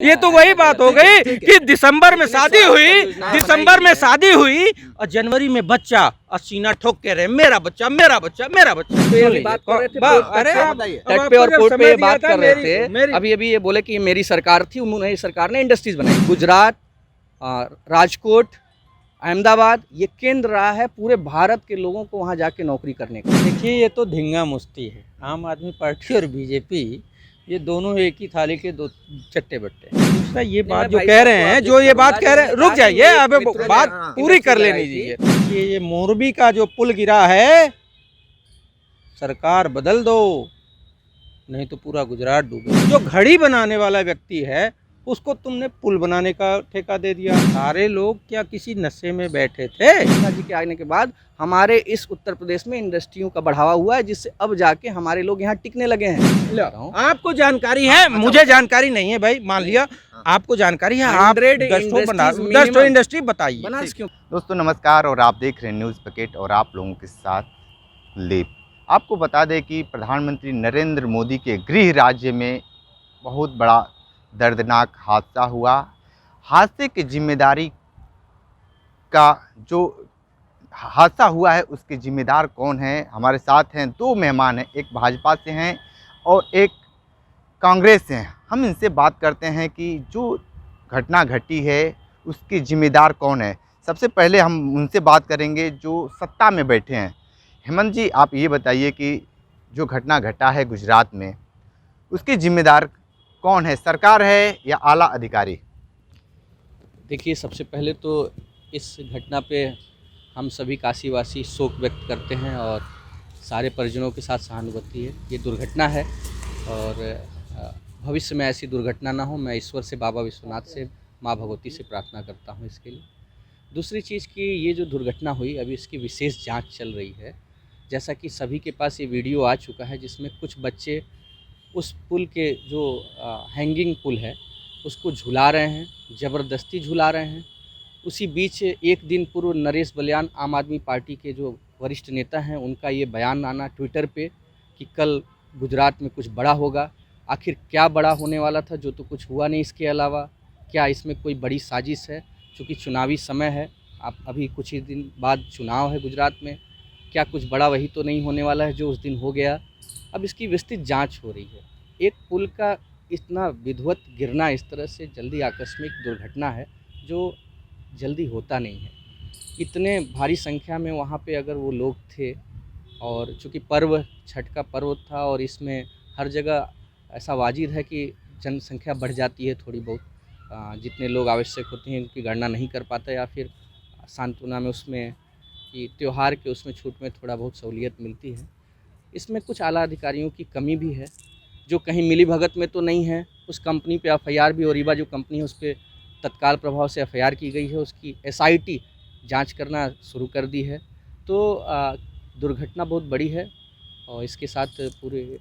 ये तो वही बात हो गई कि दिसंबर में शादी हुई और जनवरी में बच्चा और सीना ठोक के रहे मेरा बच्चा मेरा बच्चा मेरा बच्चा। बात कर रहे थे अरे तट पे और कोर्ट पे बात कर रहे थे। अभी ये बोले कि मेरी सरकार थी, उन्होंने सरकार ने इंडस्ट्रीज बनाई। गुजरात, राजकोट, अहमदाबाद ये केंद्र रहा है पूरे भारत के लोगों को वहाँ जाके नौकरी करने का। देखिए ये तो धींगा मुश्ती है। आम आदमी पार्टी और बीजेपी ये दोनों एक ही थाली के दो चट्टे बट्टे। दूसरा ये बात जो कह रहे हैं रुक जाइए, अबे बात पूरी कर लेनी चाहिए। ये मोरबी का जो पुल गिरा है सरकार बदल दो, नहीं तो पूरा गुजरात डूबे। जो घड़ी बनाने वाला व्यक्ति है उसको तुमने पुल बनाने का ठेका दे दिया। सारे लोग क्या किसी नशे में बैठे थे? जी के आने के बाद हमारे इस उत्तर प्रदेश में इंडस्ट्रियों का बढ़ावा हुआ है, जिससे अब जाके हमारे लोग यहाँ टिकने लगे हैं। आपको जानकारी है, मुझे जानकारी नहीं है भाई। मान लिया आपको जानकारी है, आप 10 इंडस्ट्री बताइए। दोस्तों नमस्कार, और आप देख रहे हैं न्यूज़ पैकेट और आप लोगों के साथ लेप। आपको बता दें कि प्रधानमंत्री नरेंद्र मोदी के गृह राज्य में बहुत बड़ा दर्दनाक हादसा हुआ। हादसे की जिम्मेदारी का जो हादसा हुआ है उसके जिम्मेदार कौन है? हमारे साथ हैं दो मेहमान हैं, एक भाजपा से हैं और एक कांग्रेस से हैं। हम इनसे बात करते हैं कि जो घटना घटी है उसकी जिम्मेदार कौन है। सबसे पहले हम उनसे बात करेंगे जो सत्ता में बैठे हैं। हेमंत जी, आप ये बताइए कि जो घटना घटा है गुजरात में उसकी जिम्मेदार कौन है, सरकार है या आला अधिकारी? देखिए, सबसे पहले तो इस घटना पे हम सभी काशीवासी शोक व्यक्त करते हैं और सारे परिजनों के साथ सहानुभूति है। ये दुर्घटना है और भविष्य में ऐसी दुर्घटना ना हो, मैं ईश्वर से, बाबा विश्वनाथ से, माँ भगवती से प्रार्थना करता हूँ इसके लिए। दूसरी चीज़ कि ये जो दुर्घटना हुई अभी इसकी विशेष जांच चल रही है। जैसा कि सभी के पास ये वीडियो आ चुका है जिसमें कुछ बच्चे उस पुल के जो हैंगिंग पुल है उसको झुला रहे हैं, ज़बरदस्ती झुला रहे हैं। उसी बीच एक दिन पूर्व नरेश बलियान आम आदमी पार्टी के जो वरिष्ठ नेता हैं उनका ये बयान आना ट्विटर पे कि कल गुजरात में कुछ बड़ा होगा। आखिर क्या बड़ा होने वाला था जो तो कुछ हुआ नहीं। इसके अलावा क्या इसमें कोई बड़ी साजिश है? चूँकि चुनावी समय है, आप अभी कुछ ही दिन बाद चुनाव है गुजरात में, क्या कुछ बड़ा वही तो नहीं होने वाला है जो उस दिन हो गया? अब इसकी विस्तृत जांच हो रही है। एक पुल का इतना विधिवत गिरना इस तरह से जल्दी आकस्मिक दुर्घटना है जो जल्दी होता नहीं है। इतने भारी संख्या में वहाँ पे अगर वो लोग थे और चूँकि पर्व छठ का पर्व था और इसमें हर जगह ऐसा वाजिब है कि जनसंख्या बढ़ जाती है थोड़ी बहुत, जितने लोग आवश्यक होते हैं उनकी गणना नहीं कर पाता या फिर सांत्वना में उसमें कि त्यौहार के उसमें छूट में थोड़ा बहुत सहूलियत मिलती है। इसमें कुछ आला अधिकारियों की कमी भी है जो कहीं मिली भगत में तो नहीं है। उस कंपनी पे एफआईआर भी, और रीवा जो कंपनी है उस पर तत्काल प्रभाव से एफआईआर की गई है, उसकी एसआईटी जांच करना शुरू कर दी है। तो दुर्घटना बहुत बड़ी है और इसके साथ पूरे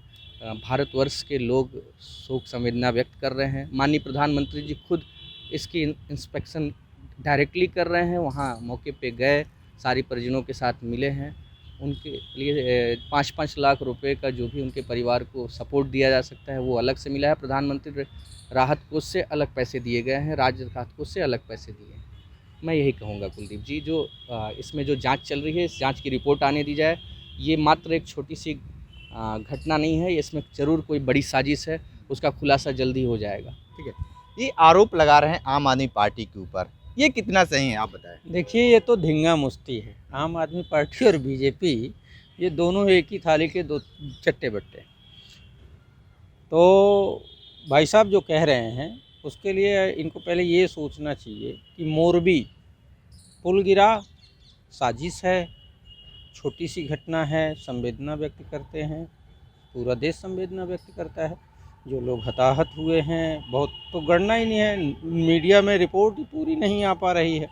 भारतवर्ष के लोग शोक संवेदना व्यक्त कर रहे हैं। माननीय प्रधानमंत्री जी खुद इसकी इंस्पेक्शन डायरेक्टली कर रहे हैं, वहाँ मौके पे गए, सारी परिजनों के साथ मिले हैं। उनके लिए 5-5 लाख रुपए का जो भी उनके परिवार को सपोर्ट दिया जा सकता है वो अलग से मिला है। प्रधानमंत्री राहत कोष से अलग पैसे दिए गए हैं, राज्य राहत कोष से अलग पैसे दिए हैं। मैं यही कहूँगा कुलदीप जी, जो इसमें जो जांच चल रही है इस जांच की रिपोर्ट आने दी जाए। ये मात्र एक छोटी सी घटना नहीं है, इसमें ज़रूर कोई बड़ी साजिश है, उसका खुलासा जल्दी हो जाएगा। ठीक है, ये आरोप लगा रहे हैं आम आदमी पार्टी के ऊपर, ये कितना सही है आप बताएं? देखिए ये तो धींगा मुश्ती है। आम आदमी पार्टी और बीजेपी ये दोनों एक ही थाली के दो चट्टे बट्टे। तो भाई साहब जो कह रहे हैं उसके लिए इनको पहले ये सोचना चाहिए कि मोरबी पुल गिरा साजिश है, छोटी सी घटना है, संवेदना व्यक्त करते हैं, पूरा देश संवेदना व्यक्त करता है। जो लोग हताहत हुए हैं बहुत तो गणना ही नहीं है, मीडिया में रिपोर्ट ही पूरी नहीं आ पा रही है।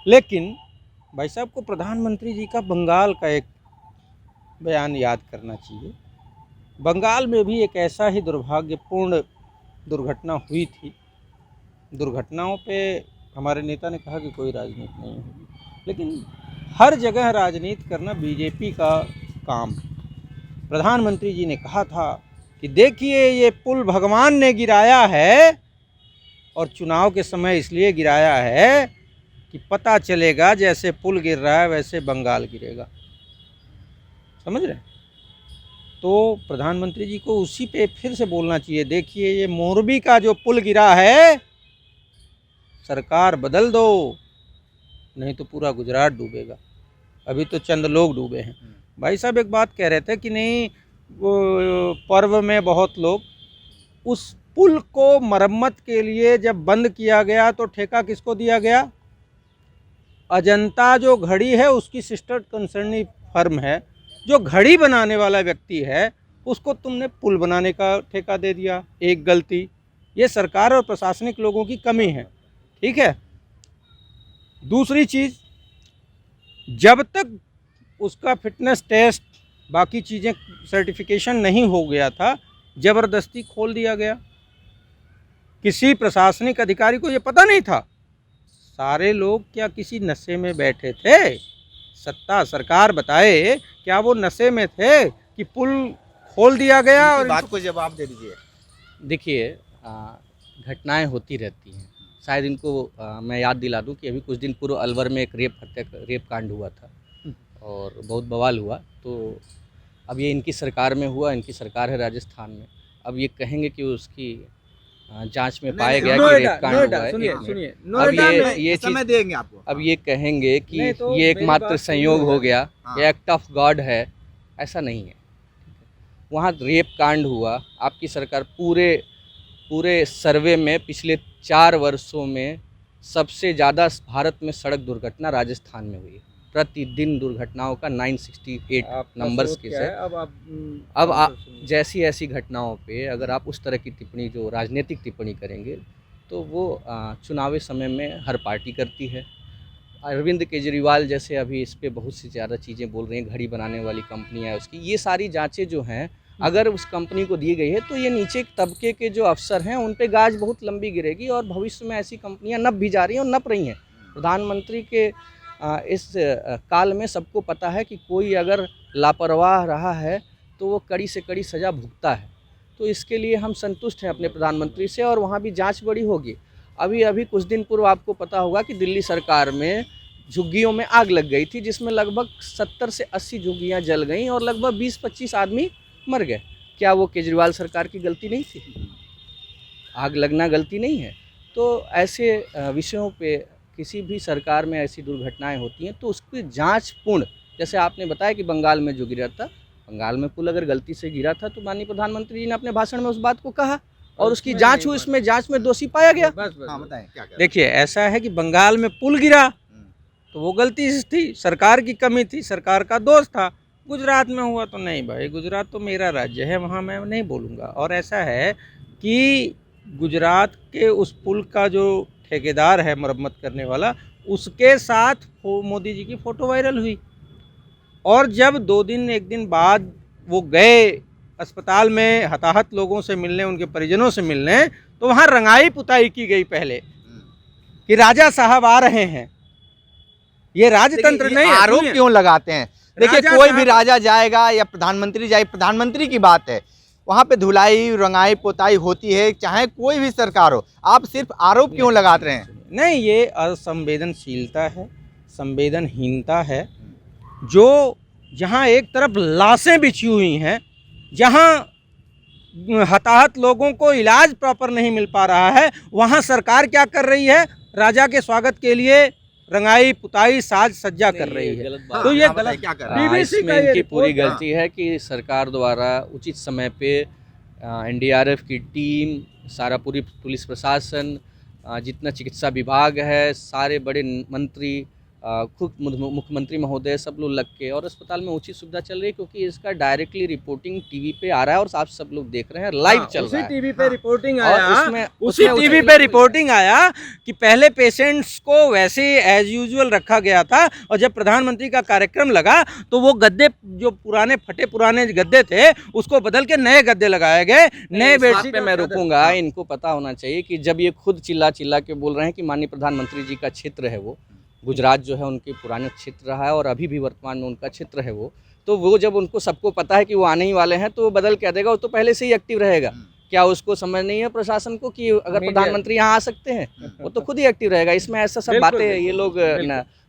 लेकिन भाई साहब को प्रधानमंत्री जी का बंगाल का एक बयान याद करना चाहिए। बंगाल में भी एक ऐसा ही दुर्भाग्यपूर्ण दुर्घटना हुई थी। दुर्घटनाओं पे हमारे नेता ने कहा कि कोई राजनीति नहीं होगी, लेकिन हर जगह राजनीति करना बीजेपी का काम है। प्रधानमंत्री जी ने कहा था कि देखिए ये पुल भगवान ने गिराया है, और चुनाव के समय इसलिए गिराया है कि पता चलेगा जैसे पुल गिर रहा है वैसे बंगाल गिरेगा। समझ रहे हैं? तो प्रधानमंत्री जी को उसी पे फिर से बोलना चाहिए, देखिए ये मोरबी का जो पुल गिरा है, सरकार बदल दो, नहीं तो पूरा गुजरात डूबेगा। अभी तो चंद लोग डूबे हैं। भाई साहब एक बात कह रहे थे कि नहीं, वो पर्व में बहुत लोग, उस पुल को मरम्मत के लिए जब बंद किया गया तो ठेका किसको दिया गया? अजंता जो घड़ी है उसकी सिस्टर कंसर्नी फर्म है, जो घड़ी बनाने वाला व्यक्ति है उसको तुमने पुल बनाने का ठेका दे दिया। एक गलती, ये सरकार और प्रशासनिक लोगों की कमी है। ठीक है। दूसरी चीज़, जब तक उसका फिटनेस टेस्ट बाकी चीज़ें सर्टिफिकेशन नहीं हो गया था, ज़बरदस्ती खोल दिया गया। किसी प्रशासनिक अधिकारी को ये पता नहीं था? सारे लोग क्या किसी नशे में बैठे थे? सत्ता सरकार बताए, क्या वो नशे में थे कि पुल खोल दिया गया? और बात को जवाब दे दीजिए। देखिए, घटनाएं होती रहती हैं। शायद इनको मैं याद दिला दूं कि अभी कुछ दिन पूर्व अलवर में एक रेप कांड हुआ था और बहुत बवाल हुआ। तो अब ये इनकी सरकार में हुआ, इनकी सरकार है राजस्थान में। अब ये कहेंगे कि उसकी जांच में पाया गया कि रेप कांड हुआ है। सुनिए, अब ये समय चीज़ देंगे आपको। अब ये कहेंगे कि नहीं तो ये मेरी एकमात्र बात संयोग सुनिए। हो गया, हाँ। ये एक्ट ऑफ गॉड है, ऐसा नहीं है। वहाँ रेप कांड हुआ, आपकी सरकार पूरे सर्वे में पिछले 4 वर्षों में सबसे ज़्यादा भारत में सड़क दुर्घटना राजस्थान में हुई है। प्रतिदिन दुर्घटनाओं का 968 नंबर्स के साथ। अब जैसी ऐसी घटनाओं पे अगर आप उस तरह की टिप्पणी, जो राजनीतिक टिप्पणी करेंगे, तो वो चुनावी समय में हर पार्टी करती है। अरविंद केजरीवाल जैसे अभी इस पे बहुत सी ज़्यादा चीज़ें बोल रहे हैं, घड़ी बनाने वाली कंपनी है उसकी, ये सारी जांचें जो हैं अगर उस कंपनी को दी गई है तो ये नीचे तबके के जो अफसर हैं उन पे गाज बहुत लंबी गिरेगी और भविष्य में ऐसी कंपनियां नप भी जा रही हैं और नप रही हैं। प्रधानमंत्री के इस काल में सबको पता है कि कोई अगर लापरवाह रहा है तो वो कड़ी से कड़ी सज़ा भुगता है। तो इसके लिए हम संतुष्ट हैं अपने प्रधानमंत्री से और वहाँ भी जांच बड़ी होगी। अभी कुछ दिन पूर्व आपको पता होगा कि दिल्ली सरकार में झुग्गियों में आग लग गई थी, जिसमें लगभग 70 से 80 झुग्गियाँ जल गईं और लगभग 20-25 आदमी मर गए। क्या वो केजरीवाल सरकार की गलती नहीं थी? आग लगना गलती नहीं है? तो ऐसे विषयों पे किसी भी सरकार में ऐसी दुर्घटनाएं होती हैं तो उसकी जांच पूर्ण, जैसे आपने बताया कि बंगाल में जो गिरा था, बंगाल में पुल अगर गलती से गिरा था तो माननीय प्रधानमंत्री जी ने अपने भाषण में उस बात को कहा और उसकी जांच हुई, उसमें जांच में दोषी पाया गया। हाँ, बताएं क्या कर रहे हैं? देखिए, ऐसा है कि बंगाल में पुल गिरा तो वो गलती थी, सरकार की कमी थी, सरकार का दोष था। गुजरात में हुआ तो नहीं भाई, गुजरात तो मेरा राज्य है, वहाँ मैं नहीं बोलूँगा। और ऐसा है कि गुजरात के उस पुल का जो ठेकेदार है मरम्मत करने वाला, उसके साथ मोदी जी की फ़ोटो वायरल हुई और जब 1 दिन बाद वो गए अस्पताल में हताहत लोगों से मिलने, उनके परिजनों से मिलने, तो वहाँ रंगाई पुताई की गई पहले कि राजा साहब आ रहे हैं। ये राजतंत्र नहीं है। आरोप क्यों लगाते हैं? देखिए, राजा कोई भी साहब- राजा जाएगा या प्रधानमंत्री जाए, प्रधानमंत्री की बात है, वहाँ पे धुलाई रंगाई पोताई होती है, चाहे कोई भी सरकार हो। आप सिर्फ आरोप क्यों लगाते रहे हैं? नहीं, ये असंवेदनशीलता है, संवेदनहीनता है। जो जहाँ एक तरफ लाशें बिछी हुई हैं, जहाँ हताहत लोगों को इलाज प्रॉपर नहीं मिल पा रहा है, वहाँ सरकार क्या कर रही है? राजा के स्वागत के लिए रंगाई पुताई साज सज्जा कर रही है। गलत बात तो है। ये हाँ, बताइए गलत क्या कर रहे हैं? BBC इसमें का ये इनकी पूरी रिपोर्ट- गलती है कि सरकार द्वारा उचित समय पे NDRF की टीम, सारा पूरी पुलिस प्रशासन, जितना चिकित्सा विभाग है, सारे बड़े मंत्री, खुद मुख्यमंत्री महोदय, सब लोग लग के और अस्पताल में उचित सुविधा चल रही है, क्योंकि इसका डायरेक्टली रिपोर्टिंग टीवी पे आ रहा है और आप सब लोग देख रहे हैं, लाइव चल रहा है। टीवी पे रिपोर्टिंग और आया, उसी उसमें टीवी पे रिपोर्टिंग आया कि पहले पेशेंट्स को वैसे एज यूजुअल रखा गया था और जब प्रधानमंत्री का कार्यक्रम लगा तो वो गद्दे, जो पुराने फटे पुराने गद्दे थे, उसको बदल के नए गद्दे लगाए गए, नए इस बात बेडशीट पे मैं रुकूंगा। इनको पता होना चाहिए कि जब ये खुद चिल्ला के बोल रहे हैं कि माननीय प्रधानमंत्री जी का क्षेत्र है वो, गुजरात जो है उनके पुराना क्षेत्र रहा है और अभी भी वर्तमान में उनका क्षेत्र है वो, तो वो जब उनको सबको पता है कि वो आने ही वाले हैं तो वो बदल क्या देगा? वो तो पहले से ही एक्टिव रहेगा। क्या उसको समझ नहीं है प्रशासन को कि अगर प्रधानमंत्री यहाँ आ सकते हैं? वो तो खुद ही एक्टिव रहेगा। इसमें ऐसा सब बिल्कुल, बातें ये बिल्कुल, लोग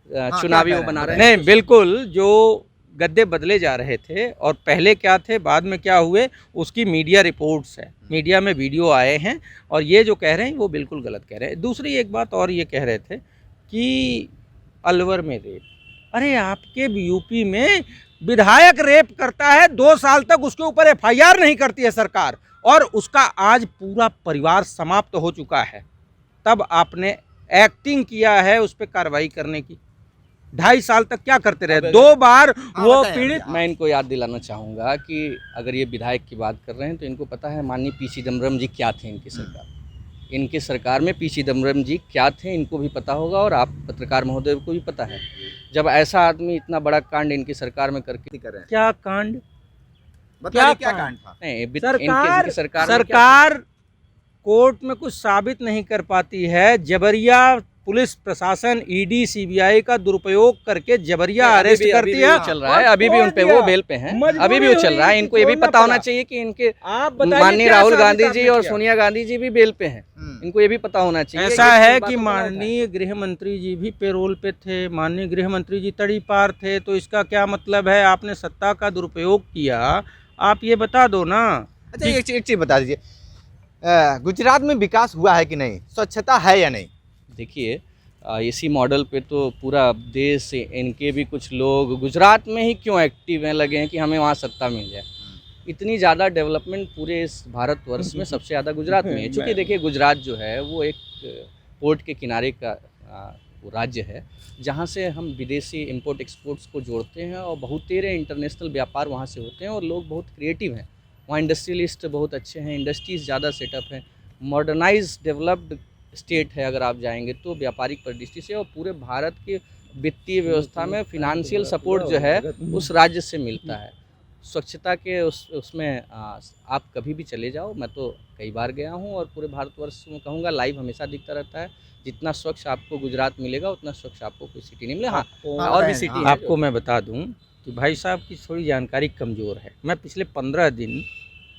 हाँ, चुनावी क्या वो कह बना रहे रहे हैं। नहीं, बिल्कुल जो गद्दे बदले जा रहे थे और पहले क्या थे बाद में क्या हुए उसकी मीडिया रिपोर्ट्स है, मीडिया में वीडियो आए हैं और ये जो कह रहे हैं वो बिल्कुल गलत कह रहे हैं। दूसरी एक बात और ये कह रहे थे कि अलवर में रेप, अरे आपके यूपी में विधायक रेप करता है 2 साल तक उसके ऊपर एफआईआर नहीं करती है सरकार और उसका आज पूरा परिवार समाप्त हो चुका है, तब आपने एक्टिंग किया है उस पर कार्रवाई करने की। 2.5 साल तक क्या करते रहे? 2 बार वो बताएं, पीड़ित। मैं इनको याद दिलाना चाहूँगा कि अगर ये विधायक की बात कर रहे हैं तो इनको पता है माननीय पी चिदम्बरम जी क्या थे इनकी सरकार। इनकी सरकार में पी चिदम्बरम जी क्या थे इनको भी पता होगा और आप पत्रकार महोदय को भी पता है। जब ऐसा आदमी इतना बड़ा कांड इनकी सरकार में करके कर रहे हैं, क्या कांड? बताइए क्या क्या कांड था? नहीं, सरकार इनकी सरकार में क्या सरकार कोर्ट में कुछ साबित नहीं कर पाती है। जबरिया पुलिस प्रशासन ईडी सीबीआई का दुरुपयोग करके जबरिया अभी अरेस्ट भी- करती अभी भी है वो चल रहा है, और अभी भी उन पे छोड़ वो दिया। बेल पे हैं, मजबूरी अभी भी वो चल हुई रहा है। कि इनको ये भी छोड़ना पता होना पड़ा। चाहिए कि इनके आप बताइए माननीय क्या राहुल साबित गांधी आपने जी और किया? सोनिया गांधी जी भी बेल पे हैं। इनको ये भी पता होना चाहिए। ऐसा ये है बातों कि को ना उठाएं। माननीय गृह मंत्री जी भी पेरोल पे थे, माननीय गृह मंत्री जी तड़ी पार थे, तो इसका क्या मतलब है? आपने सत्ता का दुरुपयोग किया, आप ये बता दो ना। अच्छा एक चीज बता दीजिए, गुजरात में विकास हुआ है कि नहीं, स्वच्छता है या नहीं? देखिए इसी मॉडल पे तो पूरा देश से इनके भी कुछ लोग गुजरात में ही क्यों एक्टिव हैं, लगे हैं कि हमें वहाँ सत्ता मिल जाए। इतनी ज़्यादा डेवलपमेंट पूरे इस भारतवर्ष में सबसे ज़्यादा गुजरात में है। चूँकि देखिए गुजरात जो है वो एक पोर्ट के किनारे का वो राज्य है जहाँ से हम विदेशी इंपोर्ट एक्सपोर्ट्स को जोड़ते हैं और बहुत तेरे इंटरनेशनल व्यापार वहाँ से होते हैं और लोग बहुत क्रिएटिव हैं। वहाँ इंडस्ट्रियलिस्ट बहुत अच्छे हैं, इंडस्ट्रीज़ ज़्यादा सेटअप हैं, मॉडर्नाइज डेवलप्ड स्टेट है। अगर आप जाएंगे तो व्यापारिक परिदृष्टि से और पूरे भारत की वित्तीय व्यवस्था में फिनेंशियल सपोर्ट जो है उस राज्य से मिलता है। स्वच्छता के उसमें आप कभी भी चले जाओ, मैं तो कई बार गया हूँ और पूरे भारतवर्ष में कहूँगा लाइव हमेशा दिखता रहता है। जितना स्वच्छ आपको गुजरात मिलेगा उतना स्वच्छ आपको कोई सिटी नहीं मिलेगा। हाँ, और भी सिटी है आपको मैं बता दूं कि भाई साहब की थोड़ी जानकारी कमज़ोर है। मैं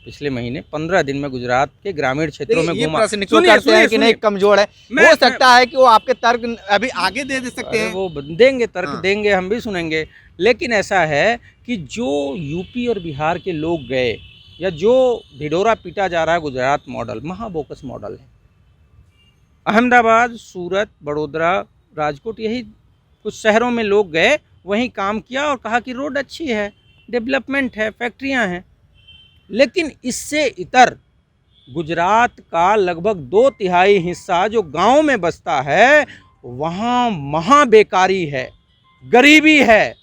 पिछले महीने 15 दिन में गुजरात के ग्रामीण क्षेत्रों में ये घूमा। प्रश्न क्यों करते हैं कि नहीं कमजोर है? हो सकता है कि वो आपके तर्क अभी आगे दे सकते अरे हैं। वो देंगे तर्क, हाँ। देंगे, हम भी सुनेंगे। लेकिन ऐसा है कि जो यूपी और बिहार के लोग गए या जो ढिढोरा पीटा जा रहा है गुजरात मॉडल, महाबोकस मॉडल है। अहमदाबाद, सूरत, बड़ोदरा, राजकोट, यही कुछ शहरों में लोग गए, वहीं काम किया और कहा कि रोड अच्छी है, डेवलपमेंट है, फैक्ट्रियां हैं। लेकिन इससे इतर गुजरात का लगभग 2/3 हिस्सा जो गांव में बसता है वहाँ महा बेकारी है, गरीबी है।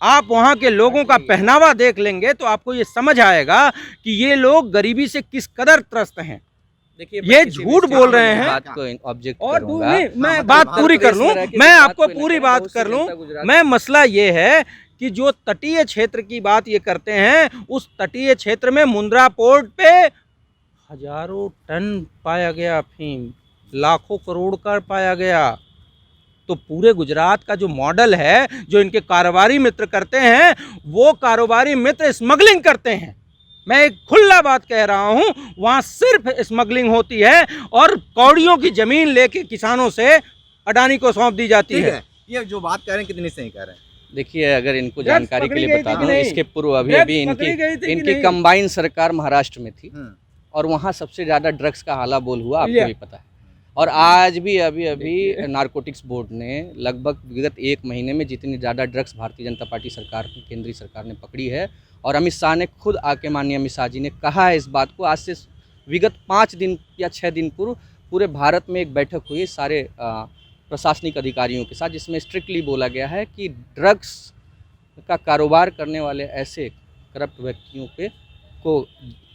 आप वहाँ के लोगों का पहनावा देख लेंगे तो आपको ये समझ आएगा कि ये लोग गरीबी से किस कदर त्रस्त हैं। देखिए ये झूठ बोल रहे हैं। बात को ऑब्जेक्ट और करूंगा। मैं बात पूरी कर लूं, मैं आपको पूरी बात कर लूं। मैं मसला ये है कि जो तटीय क्षेत्र की बात ये करते हैं, उस तटीय क्षेत्र में मुंद्रा पोर्ट पे हजारों टन पाया गया अफीम, लाखों करोड़ का पाया गया। तो पूरे गुजरात का जो मॉडल है, जो इनके कारोबारी मित्र करते हैं, वो कारोबारी मित्र स्मगलिंग करते हैं। मैं एक खुला बात कह रहा हूँ, वहाँ सिर्फ स्मगलिंग होती है और कौड़ियों की ज़मीन लेके किसानों से अडानी को सौंप दी जाती है। ये जो बात कह रहे हैं कितनी सही कह रहे हैं? देखिए अगर इनको ड्रग्स जानकारी के पकड़ी लिए गई बता थी कि दूं, नहीं? इसके पूर्व अभी ड्रग्स पकड़ी गई थी कि इनकी नहीं? कंबाइन सरकार महाराष्ट्र में थी और वहाँ सबसे ज़्यादा ड्रग्स का हाला बोल हुआ, आपको भी पता है। और आज भी अभी नारकोटिक्स बोर्ड ने लगभग विगत 1 महीने में जितनी ज़्यादा ड्रग्स भारतीय जनता पार्टी सरकार, केंद्रीय सरकार ने पकड़ी है, और अमित शाह ने खुद आके, माननीय अमित शाह जी ने कहा है इस बात को, आज से विगत 5 दिन या 6 दिन पूर्व पूरे भारत में एक बैठक हुई सारे प्रशासनिक अधिकारियों के साथ, जिसमें स्ट्रिक्टली बोला गया है कि ड्रग्स का कारोबार करने वाले ऐसे करप्ट व्यक्तियों को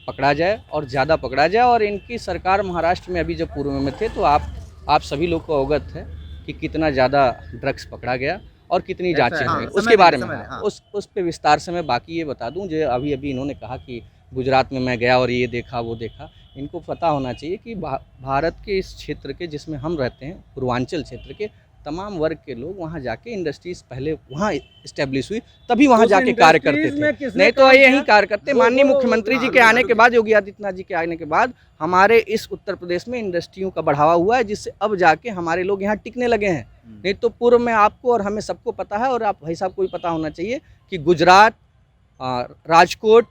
पकड़ा जाए और ज़्यादा पकड़ा जाए। और इनकी सरकार महाराष्ट्र में अभी जब पूर्व में थे तो आप सभी लोग को अवगत है कि कितना ज़्यादा ड्रग्स पकड़ा गया और कितनी जांचें हुई उसके बारे में। उस पे विस्तार से मैं बाकी ये बता दूं, जो अभी इन्होंने कहा कि गुजरात में मैं गया और ये देखा वो देखा। इनको पता होना चाहिए कि भारत के इस क्षेत्र के, जिसमें हम रहते हैं, पूर्वांचल क्षेत्र के तमाम वर्ग के लोग वहाँ जाके इंडस्ट्रीज पहले वहाँ इस्टेब्लिश हुई, तभी वहाँ जाके कार्य करते थे, नहीं तो यही कार्य करते। माननीय मुख्यमंत्री जी के आने के बाद, योगी आदित्यनाथ जी के आने के बाद हमारे इस उत्तर प्रदेश में इंडस्ट्रियों का बढ़ावा हुआ है, जिससे अब जाके हमारे लोग यहाँ टिकने लगे हैं। नहीं तो पूर्व में आपको और हमें सबको पता है, और आप भाई साहब को भी पता होना चाहिए कि गुजरात, राजकोट,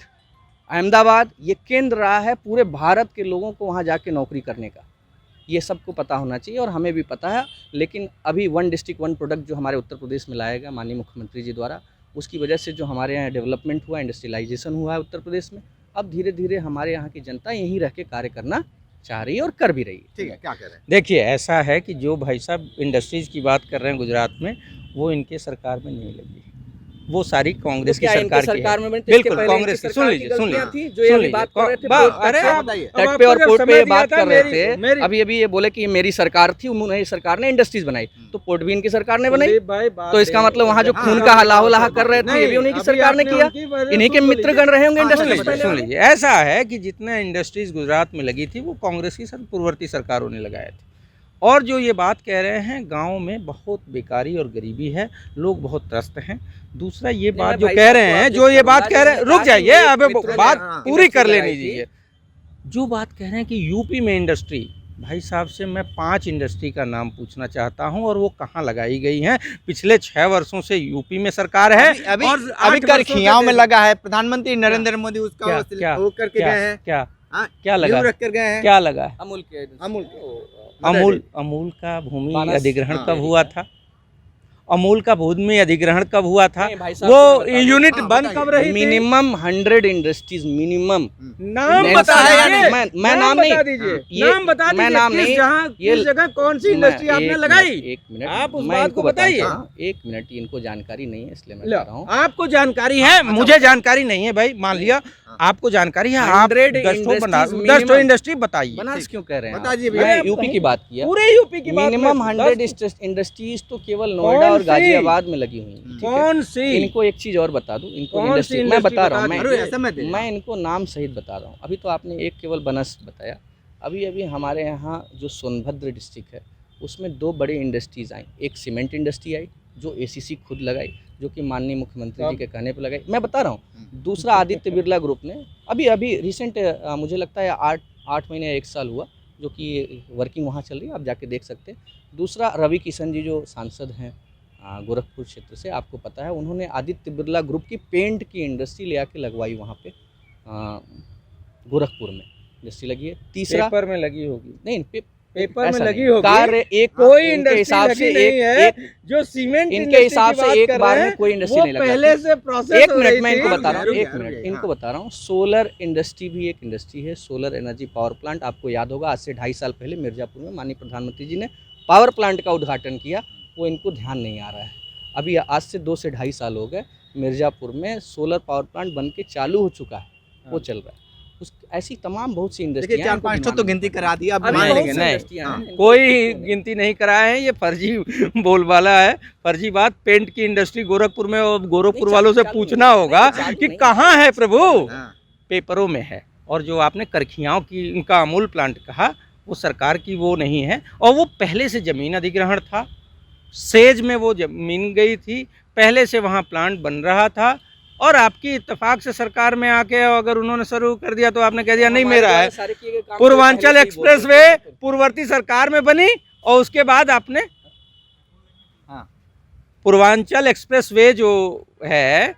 अहमदाबाद ये केंद्र रहा है पूरे भारत के लोगों को वहाँ जाके नौकरी करने का। ये सबको पता होना चाहिए और हमें भी पता है। लेकिन अभी वन डिस्ट्रिक्ट वन प्रोडक्ट जो हमारे उत्तर प्रदेश में लाया गया माननीय मुख्यमंत्री जी द्वारा, उसकी वजह से जो हमारे यहाँ डेवलपमेंट हुआ, इंडस्ट्रियलाइजेशन हुआ है उत्तर प्रदेश में, अब धीरे धीरे हमारे यहाँ की जनता यहीं रह के कार्य करना चाह रही है और कर भी रही है। ठीक है, क्या कह रहे हैं? देखिए, ऐसा है कि जो भाई साहब इंडस्ट्रीज़ की बात कर रहे हैं गुजरात में, वो इनके सरकार में नहीं लगी, वो सारी कांग्रेस की सरकार की है। में बिल्कुल कांग्रेस की। सुन लीजिए जो ये अभी बात कर रहे थे, अरे तट पे और पोर्ट पे ये बात कर रहे थे, अभी अभी ये बोले कि ये मेरी सरकार थी, उन्होंने सरकार ने इंडस्ट्रीज बनाई, तो पोर्ट भी इनकी सरकार ने बनाई, तो इसका मतलब वहाँ जो खून का हलाहला कर रहे थे ये भी उन्हीं की सरकार ने किया, इन्हीं के मित्रगण रहे होंगे इंडस्ट्रीज। सुन लीजिए, ऐसा है कि जितना इंडस्ट्रीज गुजरात में लगी थी वो कांग्रेस की पूर्ववर्ती सरकारों ने लगाया था। और जो ये बात कह रहे हैं, गांव में बहुत बेकारी और गरीबी है, लोग बहुत त्रस्त हैं। दूसरा ये बात जो कह रहे हैं, जो ये बात कह रहे हैं, रुक जाइए, अब बात पूरी कर लेनी दीजिए। जो बात कह रहे हैं कि यूपी में इंडस्ट्री, भाई साहब से मैं 5 इंडस्ट्री का नाम पूछना चाहता हूँ और वो कहाँ लगाई गई हैं। पिछले 6 वर्षों से यूपी में सरकार है, अभी करखियाओं में लगा है प्रधानमंत्री नरेंद्र मोदी, उसका वो करके गए हैं। क्या लगा, रख कर गए हैं, क्या लगा है? अमूल का भूमि अधिग्रहण कब हुआ था? अमूल का भूमि अधिग्रहण कब हुआ था? वो यूनिट बंद कब रही थी? Minimum 100 industries minimum. नाम बता है, मैं नाम नहीं, नाम बता दीजिए, मैं नाम नहीं, किस जगह कौन सी इंडस्ट्री आपने लगाई? एक मिनट, आप उस बात को बताइए। एक मिनट, इनको जानकारी नहीं है इसलिए मैं बता रहा हूँ। आपको जानकारी है, मुझे जानकारी नहीं है भाई, मान लिया आपको जानकारी है, आप 10 इंडस्ट्री बताइए। बनारस क्यों कह रहे हैं? बताइए, मैं यूपी की बात किया, पूरे यूपी की बात। मिनिमम 100 इंडस्ट्रीज तो केवल नोएडा और गाजियाबाद में लगी हुई हैं। कौन सी? इनको एक चीज और बता दूं, इनको इंडस्ट्री मैं बता रहा हूँ, मैं इनको नाम सहित बता रहा हूँ। अभी तो आपने एक केवल बनस बताया, अभी अभी हमारे यहाँ जो सोनभद्र डिस्ट्रिक्ट है उसमें 2 बड़ी इंडस्ट्रीज आई। एक सीमेंट इंडस्ट्री आई जो ACC खुद लगाई, जो कि माननीय मुख्यमंत्री जी के कहने पर लगाई, मैं बता रहा हूँ। दूसरा आदित्य बिरला ग्रुप ने अभी अभी रिसेंट, मुझे लगता है 8 महीने या 1 साल हुआ, जो कि वर्किंग वहाँ चल रही है, आप जाके देख सकते हैं। दूसरा रवि किशन जी जो सांसद हैं गोरखपुर क्षेत्र से, आपको पता है, उन्होंने आदित्य बिरला ग्रुप की पेंट की इंडस्ट्री ले आके लगवाई वहाँ पे, गोरखपुर में इंडस्ट्री लगी है। तीसरा पेपर में लगी होगी, नहीं पेपर में लगी होगी, कार्य एक कोई इनके हिसाब से एक जो सीमेंट इनके हिसाब से एक बार में कोई इंडस्ट्री नहीं लगा, पहले से प्रोसेस। एक मिनट मैं इनको बता रहा हूँ, एक मिनट इनको बता रहा हूँ। सोलर इंडस्ट्री भी एक इंडस्ट्री है, सोलर एनर्जी पावर प्लांट। आपको याद होगा आज से 2.5 साल पहले मिर्जापुर में माननीय प्रधानमंत्री जी ने पावर प्लांट का उद्घाटन किया, वो इनको ध्यान नहीं आ रहा है। अभी आज से 2 से 2.5 साल हो गए, मिर्जापुर में सोलर पावर प्लांट बन के चालू हो चुका है, वो चल रहा है। ऐसी तमाम बहुत सी इंडस्ट्री, 4-5 तो गिनती करा दी, अब नहीं, कोई गिनती नहीं कराए हैं, ये फर्जी बोलबाला है, फर्जी बात। पेंट की इंडस्ट्री गोरखपुर में, और गोरखपुर वालों से पूछना होगा कि कहाँ है प्रभु। पेपरों में है। और जो आपने करखियाओं की उनका अमूल प्लांट कहा, वो सरकार की वो नहीं है, और वो पहले से ज़मीन अधिग्रहण था, सेज में वो ज़मीन गई थी, पहले से वहाँ प्लांट बन रहा था, और आपकी इत्तेफाक से सरकार में आके अगर उन्होंने शुरू कर दिया तो आपने कह दिया नहीं मेरा है। पूर्वांचल एक्सप्रेसवे पूर्ववर्ती सरकार में बनी, और उसके बाद आपने पूर्वांचल एक्सप्रेसवे जो है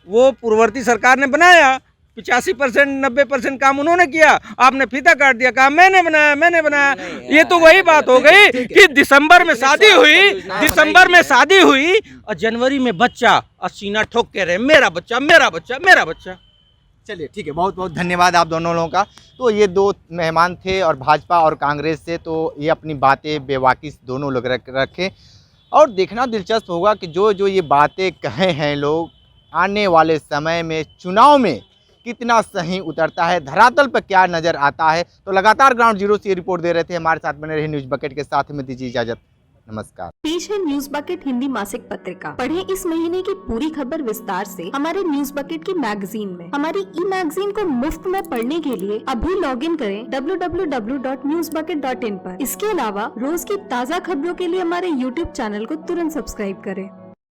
वो पूर्ववर्ती सरकार ने बनाया, 85% 90% काम उन्होंने किया, आपने फीता काट दिया, कहा मैंने बनाया। ये तो वही बात हो गई कि दिसंबर में शादी हुई और जनवरी में बच्चा, और सीना ठोक के रहे मेरा बच्चा। चलिए ठीक है, बहुत बहुत धन्यवाद आप दोनों लोगों का। तो ये 2 मेहमान थे, और भाजपा और कांग्रेस से, तो ये अपनी बातें बेबाकी दोनों लोग रखे, और देखना दिलचस्प होगा कि जो ये बातें कहे हैं लोग, आने वाले समय में चुनाव में कितना सही उतरता है, धरातल पर क्या नज़र आता है। तो लगातार ग्राउंड जीरो से रिपोर्ट दे रहे थे, हमारे साथ बने रहे न्यूज़ बकेट के साथ में, दीजिए इजाज़त, नमस्कार। पेश है न्यूज बकेट हिंदी मासिक पत्रिका। पढ़ें इस महीने की पूरी खबर विस्तार से हमारे न्यूज बकेट की मैगजीन में। हमारी ई मैगजीन को मुफ्त में पढ़ने के लिए अभी लॉगिन करें www.newsbucket.in पर। इसके अलावा रोज की ताज़ा खबरों के लिए हमारे YouTube चैनल को तुरंत सब्सक्राइब करें।